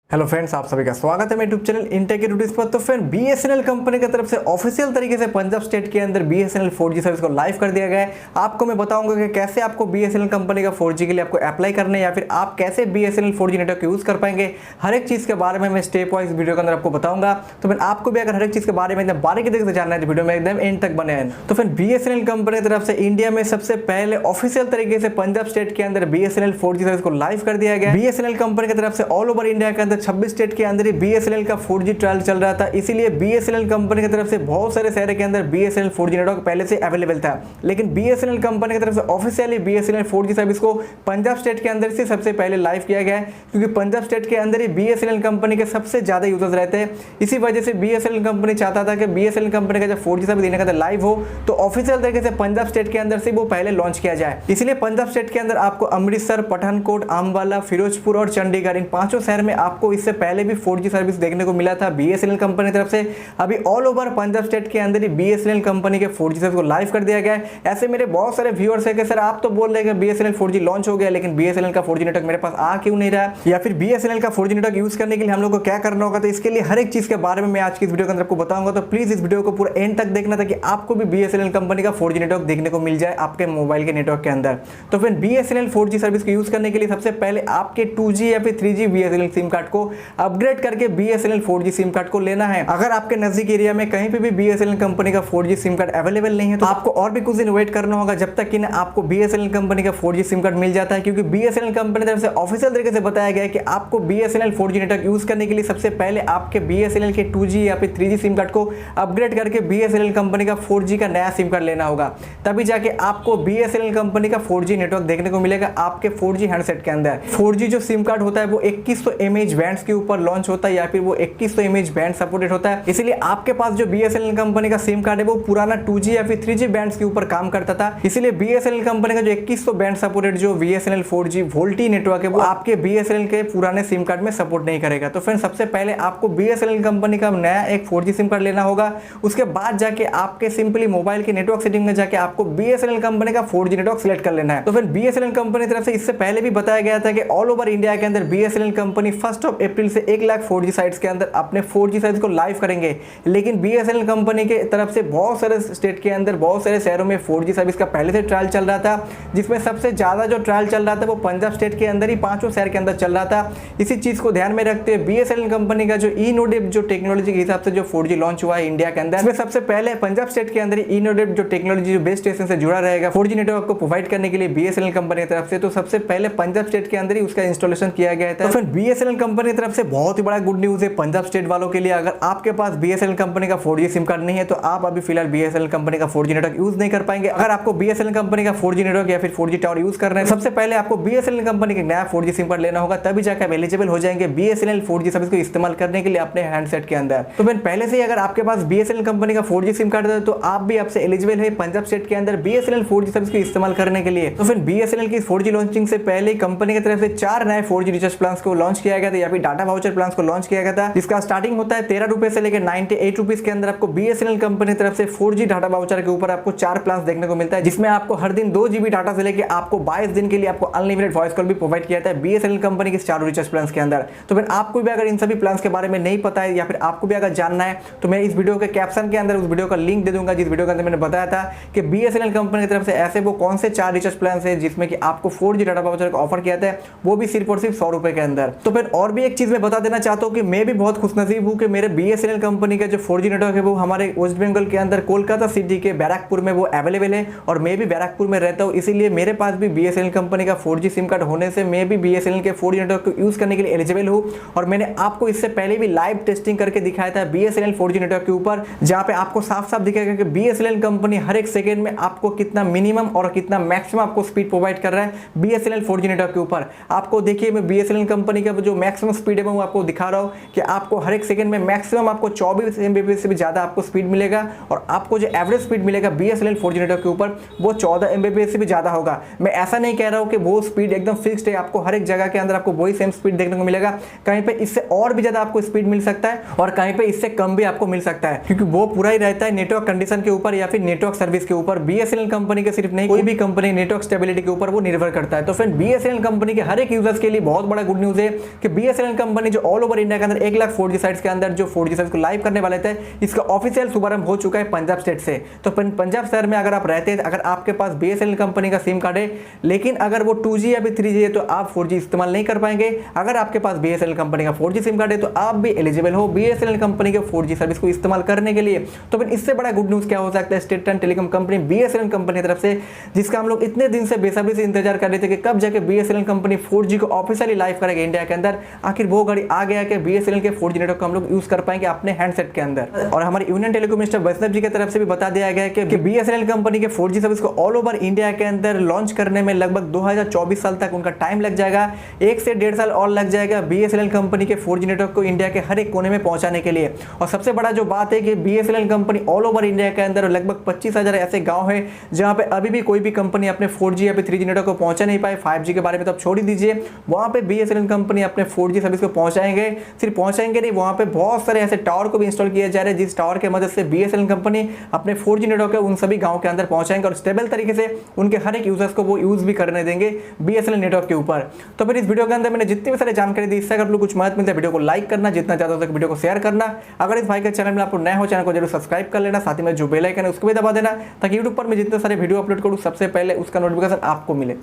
Hello friends, आप सभी का स्वागत है मेरे यूट्यूब चैनल इंटेक एडवर्टाइज पर। तो फ्रेंड, बीएसएनएल कंपनी की तरफ से ऑफिशियल तरीके से पंजाब स्टेट के अंदर बीएसएनएल 4G सर्विस को लाइव कर दिया गया है। आपको मैं बताऊंगा कि कैसे आपको बीएसएनएल कंपनी का 4G के लिए आपको अप्लाई करना है या फिर आप कैसे बीएसएनएल 4G नेटवर्क यूज कर पाएंगे। हर एक चीज के बारे में मैं स्टेप वाइज वीडियो के अंदर आपको बताऊंगा। तो फिर आपको भी अगर हर एक चीज के बारे में एकदम बारीकी से जानना है तो वीडियो में एकदम एंड तक बने हैं। तो फिर बीएसएनएल कंपनी की तरफ से इंडिया में सबसे पहले ऑफिशियल तरीके से पंजाब स्टेट के अंदर बीएसएनएल 4G सर्विस को लाइव कर दिया गया। बीएसएनएल कंपनी की तरफ से ऑल ओवर इंडिया के अंदर 26 स्टेट के अंदर बीएसएनएल का 4G ट्रायल चल रहा था। इसीलिए बीएसएनएल कंपनी की तरफ से बहुत सारे शहर के अंदर बीएसएनएल 4G नेटवर्क पहले से अवेलेबल था, लेकिन बीएसएनएल कंपनी की तरफ से ऑफिशियली बीएसएनएल 4G सर्विस को पंजाब स्टेट के अंदर से सबसे पहले लाइव किया गया है, क्योंकि पंजाब स्टेट के अंदर ही बीएसएनएल कंपनी के सबसे ज्यादा यूजर्स रहते हैं। इसी वजह से बीएसएनएल कंपनी चाहता था कि बीएसएनएल कंपनी का जब 4G सर्विस देने का लाइव हो तो ऑफिशियल तरीके से पंजाब स्टेट के अंदर से वो पहले लॉन्च किया जाए। इसलिए पंजाब स्टेट के अंदर आपको अमृतसर, पठानकोट, अंबाला, फिरोजपुर और चंडीगढ़, इन पांचों शहर में आपको इससे पहले भी 4G सर्विस देखने को मिला था बीएसएनएल कंपनी की तरफ से। अभी ऑल ओवर पंजाब स्टेट के अंदर ही बीएसएनएल कंपनी के 4G सर्विस को लाइव कर दिया गया है। ऐसे मेरे बहुत सारे व्यूअर्स है कि सर आप तो बोल रहे हैं कि बीएसएनएल 4G लॉन्च हो गया, लेकिन बीएसएनएल का 4G नेटवर्क मेरे पास आ क्यों नहीं रहा है, या फिर बीएसएनएल का 4G नेटवर्क यूज करने के लिए हम लोग को क्या करना होगा। तो इसके लिए हर एक चीज के बारे में मैं आज की इस वीडियो के अंदर आपको बताऊंगा। तो प्लीज इस वीडियो को पूरा एंड तक देखना ताकि आपको भी बीएसएनएल कंपनी का 4G नेटवर्क देखने को मिल जाए आपके मोबाइल के नेटवर्क के अंदर। तो फिर बीएसएनएल 4G सर्विस को यूज करने के लिए सबसे पहले आपके 2G या फिर 3G बीएसएनएल सिम कार्ड को अपग्रेड करके बीएसएनएल 4G सिम कार्ड को लेना है। अगर आपके नजदीक एरिया में कहीं पे भी बीएसएनएल कंपनी का 4G सिम कार्ड अवेलेबल नहीं है तो आपको और भी कुछ दिन वेट करना होगा जब तक कि ना आपको बीएसएनएल कंपनी का 4G सिम कार्ड मिल जाता है, क्योंकि बीएसएनएल कंपनी तरफ से ऑफिशियल तरीके से बताया गया है कि आपको बीएसएनएल 4G नेटवर्क यूज करने के लिए सबसे पहले आपके बीएसएनएल के 2G या फिर 3G सिम कार्ड को अपग्रेड करके बीएसएनएल कंपनी का 4G का नया सिम कार्ड लेना होगा, तभी जाके आपको बीएसएनएल कंपनी का 4G नेटवर्क देखने को मिलेगा आपके 4G हैंडसेट के अंदर। 4G जो सिम कार्ड होता है वो 2100 mAh बैंड्स के ऊपर लॉन्च होता है या फिर वो 2100 mAh बैंड सपोर्टेड होता है। इसलिए आपके पास जो बीएसएनएल कंपनी का सिम कार्ड है वो पुराना 2G या फिर 3G बैंड्स के ऊपर काम करता था। इसलिए बीएसएनएल कंपनी का जो 2100 बैंड सपोर्टेड जो बीएसएनएल 4G वोल्टी नेटवर्क है वो आपके बीएसएनएल के पुराने सिम कार्ड में सपोर्ट नहीं करेगा। तो फ्रेंड, सबसे पहले आपको बीएसएनएल कंपनी का नया एक 4G सिम कार्ड लेना होगा। उसके बाद जाके आपके सिंपली मोबाइल के नेटवर्क सेटिंग में जाके आपको बीएसएनएल कंपनी का 4G नेटवर्क सिलेक्ट कर लेना है। तो फिर बीएसएनएल कंपनी की तरफ से इससे पहले भी बताया गया था कि ऑल ओवर इंडिया के अंदर बीएसएनएल कंपनी 1 अप्रैल से 1 लाख 4G साइट्स के अंदर अपने 4G सर्विस को लाइव करेंगे। लेकिन बीएसएनएल कंपनी के तरफ से बहुत सारे स्टेट के अंदर बहुत सारे शहरों में 4G सर्विस का पहले से ट्रायल चल रहा था, जिसमें सबसे ज्यादा जो ट्रायल चल रहा था वो पंजाब स्टेट के अंदर ही पांचों शहर के अंदर चल रहा था। इसी चीज को ध्यान में रखते हुए बीएसएनएल कंपनी का जो इनोडेप जो टेक्नोलॉजी के हिसाब से जो 4G लॉन्च हुआ है इंडिया के अंदर, इसमें सबसे पहले पंजाब स्टेट के अंदर इनोडेप जो टेक्नोलॉजी जो बेस स्टेशन से जुड़ा रहेगा 4G नेटवर्क को प्रोवाइड करने के लिए बीएसएनएल कंपनी की तरफ से, तो सबसे पहले पंजाब स्टेट के अंदर ही उसका इंस्टॉलेशन किया गया था। तो फिर बीएसएनएल कंपनी की तरफ से बहुत ही बड़ा गुड न्यूज है पंजाब स्टेट वालों के लिए। अगर आपके पास बीएसएनएल कंपनी का 4G सिम कार्ड नहीं है तो आप अभी फिलहाल बीएसएनएल कंपनी का 4G नेटवर्क यूज नहीं कर पाएंगे। अगर आपको बीएसएनएल कंपनी का 4G नेटवर्क या फिर 4G टावर यूज करना है, सबसे पहले आपको बीएसएनएल कंपनी का नया 4G सिम कार्ड लेना होगा, तभी जाकर आप एलिजिबल हो जाएंगे बीएसएनएल 4G सर्विस को इस्तेमाल करने के लिए अपने हैंडसेट के अंदर। तो फिर पहले से ही अगर आपके पास बीएसएनएल कंपनी का 4G सिम कार्ड है तो आप भी आपसे एलिजिबल है पंजाब स्टेट के अंदर बीएसएनएल 4G सर्विस को इस्तेमाल करने के लिए। तो फिर बीएसएनएल की 4G लॉन्चिंग से पहले कंपनी की तरफ से 4 नए 4G रिचार्ज प्लान को लॉन्च किया गया था या फिर डाटा वाउचर प्लान को लॉन्च किया गया था, जिसका स्टार्टिंग होता है 13 रुपए से लेकर 98 रुपीज के अंदर। आपको बीएसएनएल कंपनी की तरफ से 4G डाटा वाउचर के ऊपर आपको 4 प्लान देखने को मिलता है, जिसमें आपको हर दिन 2 GB डाटा से लेकर आपको 22 दिन के लिए आपको अनलिमिटेड वॉइस कॉल भी प्रोवाइड किया जाता है बीएसएनएल कंपनी के 4 रिचार्ज प्लान के अंदर। तो फिर आपको भी अगर इन सभी प्लान के बारे में नहीं पता है या फिर आपको भी अगर जानना है तो मैं इस वीडियो के कैप्शन के अंदर उस वीडियो का लिंक दे दूंगा, जिस वीडियो के अंदर मैंने बताया था कि बीएसएनएल कंपनी की तरफ से ऐसे वो कौन से 4 रिचार्ज प्लान है जिसमें कि आपको 4G डाटा वाउचर का ऑफर किया था, वो भी सिर्फ और सिर्फ 100 रुपए के अंदर। तो फिर और भी एक चीज मैं बता देना चाहता हूँ कि मैं भी बहुत खुशनसीब हूँ कि मेरे बीएसएनएल कंपनी का जो 4G नेटवर्क है वो हमारे वेस्ट बंगाल के अंदर कोलकाता सिटी के बैरकपुर में वो अवेलेबल है, और मैं भी बैरकपुर में रहता हूँ, इसीलिए मेरे पास भी बीएसएनएल कंपनी का 4G सिम कार्ड होने से मैं भी बीएसएनएल के 4G नेटवर्क को यूज करने के लिए एलिजिबल हूँ। और मैंने आपको इससे पहले भी लाइव टेस्टिंग करके दिखाया था बीएसएनएल 4G नेटवर्क के ऊपर, जहाँ पे आपको साफ साफ दिखेगा कि बीएसएनएल कंपनी हर एक सेकंड में आपको कितना मिनिमम और कितना मैक्सिमम आपको स्पीड प्रोवाइड कर रहा है बीएसएनएल 4G नेटवर्क के ऊपर। आपको देखिए मैं बीएसएनएल कंपनी का जो मैक्सिमम स्पीड है वो आपको दिखा रहा हूँ कि आपको हर एक सेकंड में मैक्सिमम आपको 24 Mbps से भी ज्यादा आपको स्पीड मिलेगा, और आपको जो एवरेज स्पीड मिलेगा बीएसएनएल 4G नेटवर्क के ऊपर वो 14 Mbps से भी ज्यादा होगा। मैं ऐसा नहीं कह रहा हूँ कि वो स्पीड एकदम फिक्स्ड है, आपको हर एक जगह के अंदर आपको वही सेम स्पीड देखने को मिलेगा। कहीं पे इससे और भी ज्यादा आपको स्पीड मिल सकता है और कहीं पे इससे कम भी आपको मिल सकता है, क्योंकि वो पूरा ही रहता है नेटवर्क कंडीशन के ऊपर या फिर नेटवर्क सर्विस के ऊपर। बीएसएनएल कंपनी के सिर्फ नहीं, कोई भी कंपनी नेटवर्क स्टेबिलिटी के ऊपर वो निर्भर करता है। तो फिर बीएसएनएल कंपनी के हर एक यूजर्स के लिए बहुत बड़ा गुड न्यूज है कि बीएसएनएल BSNL कंपनी जो ऑल ओवर इंडिया के अंदर 1 लाख 4G साइट्स के अंदर जो 4G सर्विस को लाइव करने वाले थे, इसका ऑफिशियल शुभारंभ हो चुका है पंजाब स्टेट से। तो पंजाब शहर में अगर आप रहते हैं, अगर आपके पास BSNL कंपनी का सिम कार्ड है, लेकिन अगर वो 2G या फिर 3G है तो आप 4G इस्तेमाल नहीं कर पाएंगे। अगर आपके पास BSNL कंपनी का 4G सिम कार्ड है तो आप भी एलिजिबल हो BSNL कंपनी के 4G सर्विस को इस्तेमाल करने के लिए। तो फिर इससे बड़ा गुड न्यूज़ क्या हो सकता है state and telecom company BSNL company की तरफ से, जिसका हम लोग इतने दिन से बेसब्री से इंतजार कर रहे थे कि कब जाके BSNL कंपनी 4G को ऑफिशियली लाइव करेगा इंडिया के अंदर। आखिर वो घड़ी आ गया कि BSNL के 4G नेटवर्क को हम लोग यूज कर पाएंगे अपने हैंडसेट के अंदर। और हमारे यूनियन टेलीकॉम मिनिस्टर वैष्णव जी की तरफ से भी बता दिया गया है कि BSNL कंपनी के 4G सर्विस को ऑल ओवर इंडिया के अंदर लॉन्च करने में लगभग 2024 साल तक उनका टाइम लग जाएगा। 1 से 1.5 साल और लग जाएगा BSNL कंपनी के 4G नेटवर्क को इंडिया के हर एक कोने में पहुंचाने के लिए। और सबसे बड़ा जो बात है कि BSNL company all over India के अंदर लगभग 25,000 ऐसे गांव हैं जहां पे अभी भी कोई भी कंपनी अपने 4G या फिर 3G नेटवर्क को पहुंचा नहीं पाए। 5G के बारे में तो आप छोड़ ही दीजिए, वहां पे BSNL कंपनी अपने 4G सर्विस को पहुंचाएंगे। सिर्फ पहुंचाएंगे नहीं, वहां पे बहुत सारे ऐसे टावर को भी इंस्टॉल किया जा रहा है जिस टावर के मदद से BSNL कंपनी अपने 4G नेटवर्क है उन सभी गाँव के अंदर पहुंचाएंगे और स्टेबल तरीके से उनके हर एक यूजर्स को वो यूज भी करने देंगे BSNL नेटवर्क के ऊपर। तो फिर इस वीडियो के अंदर मैंने जितनी भी सारी जानकारी दी, इससे अगर आप लोग कुछ मदद मिलता है वीडियो को लाइक करना, जितना ज़्यादा हो सके वीडियो को शेयर करना। अगर इस भाई के चैनल में आपको नया हो, चैनल को जरूर सब्सक्राइब कर लेना, साथ ही में जो बेल आइकन है उसको भी दबा देना ताकि यूट्यूब पर मैं जितने सारे वीडियो अपलोड करूँ सबसे पहले उसका नोटिफिकेशन आपको मिले।